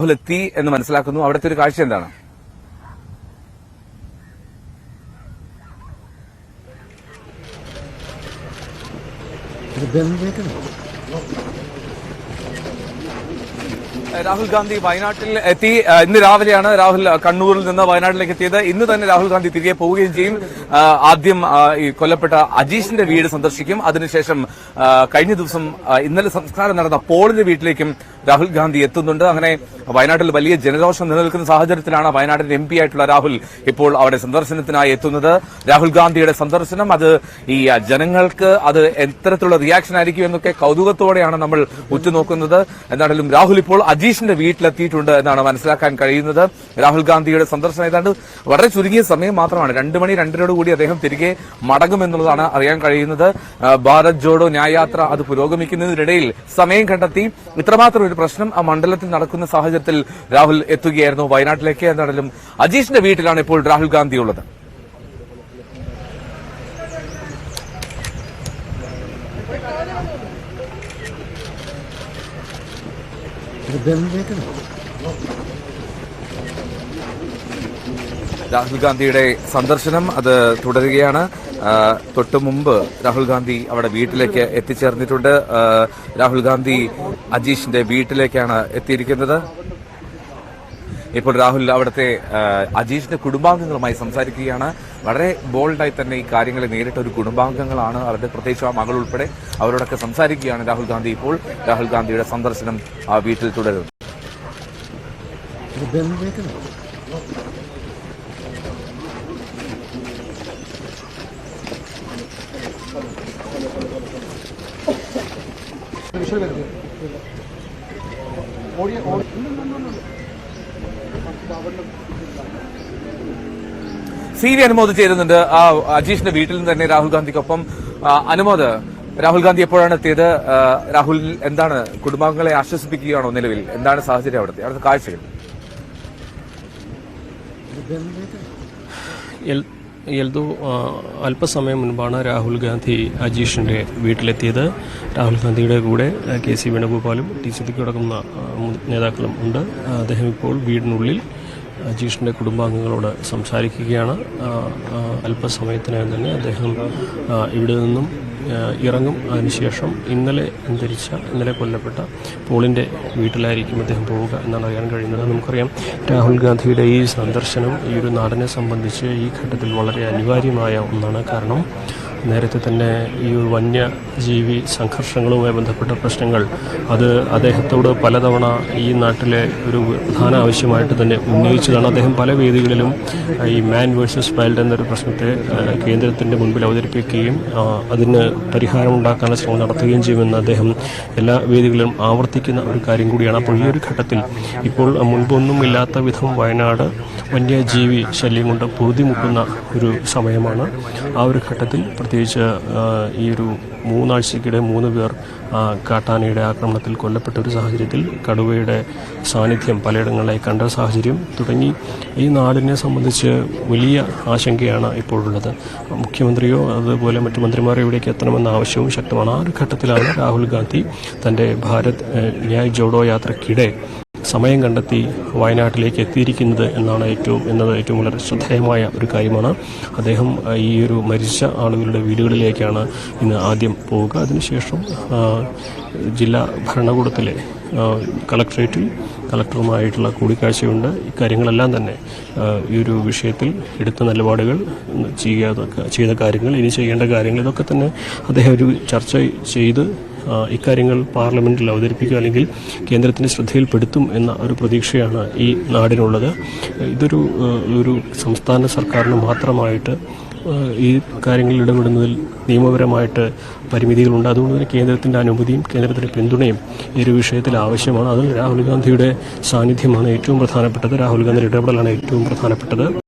എത്തി എന്ന് മനസ്സിലാക്കുന്നു. അവിടുത്തെ ഒരു കാഴ്ച എന്താണ്? രാഹുൽ ഗാന്ധി വയനാട്ടിൽ എത്തി. ഇന്ന് രാവിലെയാണ് രാഹുൽ കണ്ണൂരിൽ നിന്ന് വയനാട്ടിലേക്ക് എത്തിയത്. ഇന്ന് തന്നെ രാഹുൽ ഗാന്ധി തിരികെ പോവുകയും ചെയ്യും. ആദ്യം ഈ കൊല്ലപ്പെട്ട അജീഷിന്റെ വീട് സന്ദർശിക്കും. അതിനുശേഷം കഴിഞ്ഞ ദിവസം ഇന്നലെ സംസ്കാരം നടന്ന പോളിന്റെ വീട്ടിലേക്കും രാഹുൽ ഗാന്ധി എത്തുന്നുണ്ട്. അങ്ങനെ വയനാട്ടിൽ വലിയ ജനരോഷം നിലനിൽക്കുന്ന സാഹചര്യത്തിലാണ് വയനാടിന്റെ MP ആയിട്ടുള്ള രാഹുൽ ഇപ്പോൾ അവിടെ സന്ദർശനത്തിനായി എത്തുന്നത്. രാഹുൽ ഗാന്ധിയുടെ സന്ദർശനം അത് ഈ ജനങ്ങൾക്ക് അത് എത്തരത്തിലുള്ള റിയാക്ഷൻ ആയിരിക്കും എന്നൊക്കെ കൗതുകത്തോടെയാണ് നമ്മൾ ഉറ്റുനോക്കുന്നത്. എന്താണെങ്കിലും രാഹുൽ ഇപ്പോൾ അജീഷിന്റെ വീട്ടിലെത്തിയിട്ടുണ്ട് എന്നാണ് മനസ്സിലാക്കാൻ കഴിയുന്നത്. രാഹുൽ ഗാന്ധിയുടെ സന്ദർശനം ഏതാണ്ട് വളരെ ചുരുങ്ങിയ സമയം മാത്രമാണ്. 2 മണി 2:30 കൂടി അദ്ദേഹം തിരികെ മടങ്ങുമെന്നുള്ളതാണ് അറിയാൻ കഴിയുന്നത്. ഭാരത് ജോഡോ ന്യായയാത്ര അത് പുരോഗമിക്കുന്നതിനിടയിൽ സമയം കണ്ടെത്തി ഇത്രമാത്രം ഒരു പ്രശ്നം ആ മണ്ഡലത്തിൽ നടക്കുന്ന സാഹചര്യത്തിൽ രാഹുൽ എത്തുകയായിരുന്നു വയനാട്ടിലേക്ക്. എന്താണെങ്കിലും അജീഷിന്റെ വീട്ടിലാണ് ഇപ്പോൾ രാഹുൽ ഗാന്ധി ഉള്ളത്. രാഹുൽ ഗാന്ധിയുടെ സന്ദർശനം അത് തുടരുകയാണ്. തൊട്ടു മുമ്പ് രാഹുൽ ഗാന്ധി അവിടെ വീട്ടിലേക്ക് എത്തിച്ചേർന്നിട്ടുണ്ട്. രാഹുൽ ഗാന്ധി അജീഷിന്റെ വീട്ടിലേക്കാണ് എത്തിയിരിക്കുന്നത്. ഇപ്പോൾ രാഹുൽ അവിടുത്തെ അജീഷിന്റെ കുടുംബാംഗങ്ങളുമായി സംസാരിക്കുകയാണ്. വളരെ ബോൾഡായി തന്നെ ഈ കാര്യങ്ങളെ നേരിട്ട ഒരു കുടുംബാംഗങ്ങളാണ്. അവരുടെ പ്രത്യേകിച്ച് ആ മകൾ ഉൾപ്പെടെ അവരോടൊക്കെ സംസാരിക്കുകയാണ് രാഹുൽ ഗാന്ധി. ഇപ്പോൾ രാഹുൽ ഗാന്ധിയുടെ സന്ദർശനം ആ വീട്ടിൽ തുടരുന്നു. CV അനുമോദ് ചേരുന്നുണ്ട്. ആ അജീഷിന്റെ വീട്ടിൽ നിന്ന് തന്നെ രാഹുൽ ഗാന്ധിക്കൊപ്പം. അനുമോദ്, രാഹുൽ ഗാന്ധി എപ്പോഴാണ് എത്തിയത്? രാഹുൽ എന്താണ് കുടുംബാംഗങ്ങളെ ആശ്വസിപ്പിക്കുകയാണോ? നിലവിൽ എന്താണ് സാഹചര്യം അവിടുത്തെ കാഴ്ചകൾ? അല്പസമയം മുൻപാണ് രാഹുൽ ഗാന്ധി അജീഷിൻ്റെ വീട്ടിലെത്തിയത്. രാഹുൽ ഗാന്ധിയുടെ കൂടെ KC വേണുഗോപാലും ടി സിദ്ദിഖും അടങ്ങുന്ന നേതാക്കളും ഉണ്ട്. അദ്ദേഹം ഇപ്പോൾ വീടിനുള്ളിൽ അജീഷിൻ്റെ കുടുംബാംഗങ്ങളോട് സംസാരിക്കുകയാണ്. അല്പസമയത്തിനകം തന്നെ അദ്ദേഹം ഇവിടെ നിന്നും ഇറങ്ങും. അതിനുശേഷം ഇന്നലെ കൊല്ലപ്പെട്ട പോളിൻ്റെ വീട്ടിലായിരിക്കും അദ്ദേഹം പോവുക എന്നാണ് അറിയാൻ കഴിയുന്നത്. നമുക്കറിയാം, രാഹുൽ ഗാന്ധിയുടെ ഈ സന്ദർശനം ഈ ഒരു നാടിനെ സംബന്ധിച്ച് ഈ ഘട്ടത്തിൽ വളരെ അനിവാര്യമായ ഒന്നാണ്. കാരണം നേരത്തെ തന്നെ ഈ വന്യജീവി സംഘർഷങ്ങളുമായി ബന്ധപ്പെട്ട പ്രശ്നങ്ങൾ അത് അദ്ദേഹത്തോട് പലതവണ ഈ നാട്ടിലെ ഒരു പ്രധാന ആവശ്യമായിട്ട് തന്നെ ഉന്നയിച്ചതാണ്. അദ്ദേഹം പല വേദികളിലും ഈ മാൻ വേഴ്സസ് വൈൽഡ് എന്നൊരു പ്രശ്നത്തെ കേന്ദ്രത്തിൻ്റെ മുൻപിൽ അവതരിപ്പിക്കുകയും അതിന് പരിഹാരമുണ്ടാക്കാനുള്ള ശ്രമം നടത്തുകയും ചെയ്യുമെന്ന് അദ്ദേഹം എല്ലാ വേദികളിലും ആവർത്തിക്കുന്ന ഒരു കാര്യം കൂടിയാണ്. അപ്പോൾ ഈ ഒരു ഘട്ടത്തിൽ ഇപ്പോൾ മുൻപൊന്നും ഇല്ലാത്ത വിധം വയനാട് വന്യജീവി ശല്യം കൊണ്ട് പൊറുതിമുട്ടുന്ന ഒരു സമയമാണ്. ആ ഒരു ഘട്ടത്തിൽ പ്രത്യേകിച്ച് ഈ ഒരു 3 ആഴ്ചയ്ക്കിടെ 3 പേർ കാട്ടാനയുടെ ആക്രമണത്തിൽ കൊല്ലപ്പെട്ട ഒരു സാഹചര്യത്തിൽ കടുവയുടെ സാന്നിധ്യം പലയിടങ്ങളിലായി കണ്ട സാഹചര്യം തുടങ്ങി ഈ നാടിനെ സംബന്ധിച്ച് വലിയ ആശങ്കയാണ് ഇപ്പോഴുള്ളത്. മുഖ്യമന്ത്രിയോ അതുപോലെ മറ്റു മന്ത്രിമാരോ ഇവിടേക്ക് എത്തണമെന്ന ആവശ്യവും ശക്തമാണ്. ആ ഒരു ഘട്ടത്തിലാണ് രാഹുൽ ഗാന്ധി തൻ്റെ ഭാരത് ന്യായ് ജോഡോ യാത്രയ്ക്കിടെ സമയം കണ്ടെത്തി വയനാട്ടിലേക്ക് എത്തിയിരിക്കുന്നത് എന്നത് ഏറ്റവും വളരെ ശ്രദ്ധേയമായ ഒരു കാര്യമാണ്. അദ്ദേഹം ഈ ഒരു മരിച്ച ആളുകളുടെ വീടുകളിലേക്കാണ് ഇന്ന് ആദ്യം പോവുക. അതിനുശേഷം ജില്ലാ ഭരണകൂടത്തിലെ കളക്ടറേറ്റിൽ കളക്ടറുമായിട്ടുള്ള കൂടിക്കാഴ്ചയുണ്ട്. ഇക്കാര്യങ്ങളെല്ലാം തന്നെ ഈ ഒരു വിഷയത്തിൽ എടുത്ത നിലപാടുകൾ, ചെയ്ത കാര്യങ്ങൾ, ഇനി ചെയ്യേണ്ട കാര്യങ്ങൾ, ഇതൊക്കെ തന്നെ അദ്ദേഹം ഒരു ചർച്ച ചെയ്ത് ഇക്കാര്യങ്ങൾ പാർലമെന്റിൽ അവതരിപ്പിക്കുക അല്ലെങ്കിൽ കേന്ദ്രത്തിൻ്റെ ശ്രദ്ധയിൽപ്പെടുത്തും എന്ന ഒരു പ്രതീക്ഷയാണ് ഈ നാടിനുള്ളത്. ഒരു സംസ്ഥാന സർക്കാരിന് മാത്രമായിട്ട് ഈ കാര്യങ്ങളിൽ ഇടപെടുന്നതിൽ നിയമപരമായിട്ട് പരിമിതികളുണ്ട്. അതുകൊണ്ട് തന്നെ കേന്ദ്രത്തിൻ്റെ അനുമതിയും കേന്ദ്രത്തിൻ്റെ പിന്തുണയും ഈ ഒരു വിഷയത്തിൽ ആവശ്യമാണ്. അതിൽ രാഹുൽ ഗാന്ധിയുടെ സാന്നിധ്യമാണ് ഏറ്റവും പ്രധാനപ്പെട്ടത്. രാഹുൽ ഗാന്ധിയുടെ ഇടപെടലാണ് ഏറ്റവും പ്രധാനപ്പെട്ടത്.